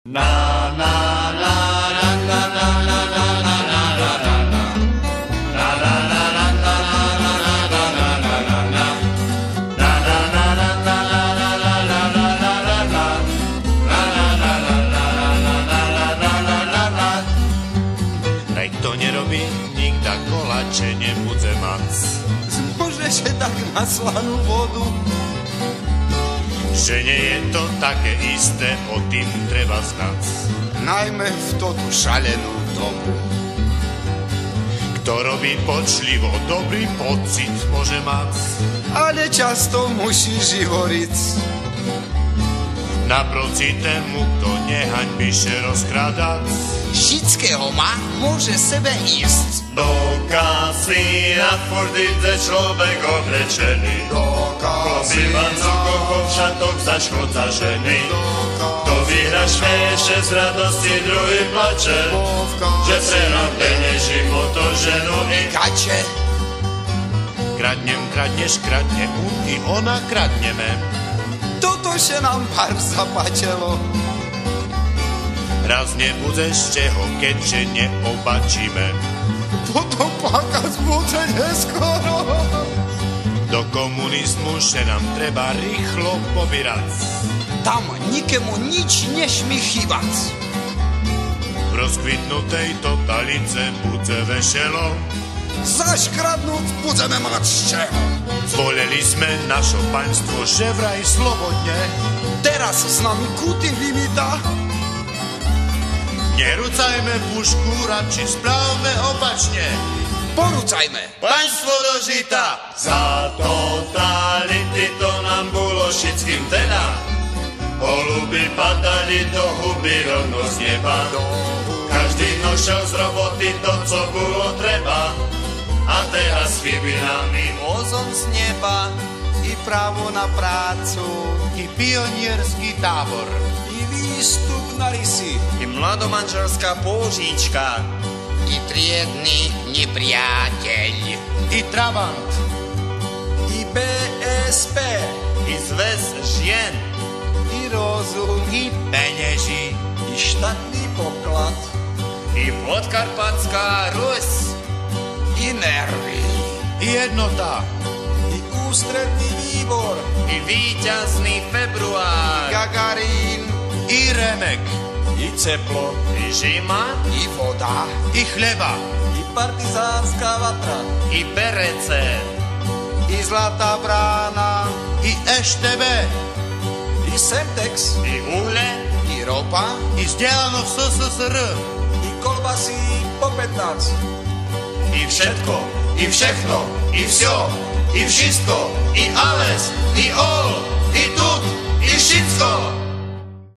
To nerobí nikda koláče, nebude mať. Zmôžeš tak na slanú vodu. Že nie je to také isté, o tým treba znať. Najmä v tú šalenú dobu. Kto robí počlivo, dobrý pocit môže mať. Ale často musíš hovoriť. Naproti tému, kto nehaňbíše rozkrádať. Všetkého má môže sebe ísť. Do kasína furt ide človek oblečený. Pobýva cokov v šatok za škodza ženy. To vyhra šmeše z radosti, druhý plače. Že prenám penieži motor ženu i kače. Kradnem, kradneš, kradne, i ona kradneme. Toto še nám pár zapáčelo. Raz nebudeš čeho, keďže neobačíme. Potom plakať bude neskoro. Do komunizmu še nám treba rýchlo pobírať. Tam nikému nič nesmí chýbať. V rozkvitnutej totalice bude vešelo. Zaškradnúť budeme mať z čeho. Zvolili sme našo państwo, že vraj slobodne. Teraz s nami Kuty vymýta. Nerucajme pušku, radši správme opačne. Porucajme. Państwo do žita. Za totality to nám bolo všetkým teda. Holuby padali do huby rovno z neba. Každý nošel z roboty to, co bolo treba. A teraz chybí nám i Ozon z neba, i právo na prácu, i pionierský tábor, i výstup na rysy, i mladomanželská pôžička, i triedny nepriateľ, i Trabant, i BSP, i zväz žien, i rozum, i penieži, i štátny poklad, i Podkarpatská Rus, i nervy, i jednota, i ústredný výbor, i víťazný február, Gagarín, i Remek, i teplo, i žima, i voda, i chleba, i partizánska vatra, i Berece, i Zlatá brána, i EŠTB, i Semtex, i uhle, i ropa, i vzdielano v SSSR, i kolbasy po 15. i všetko, i všechno, i vsio, i wszystko, i alles,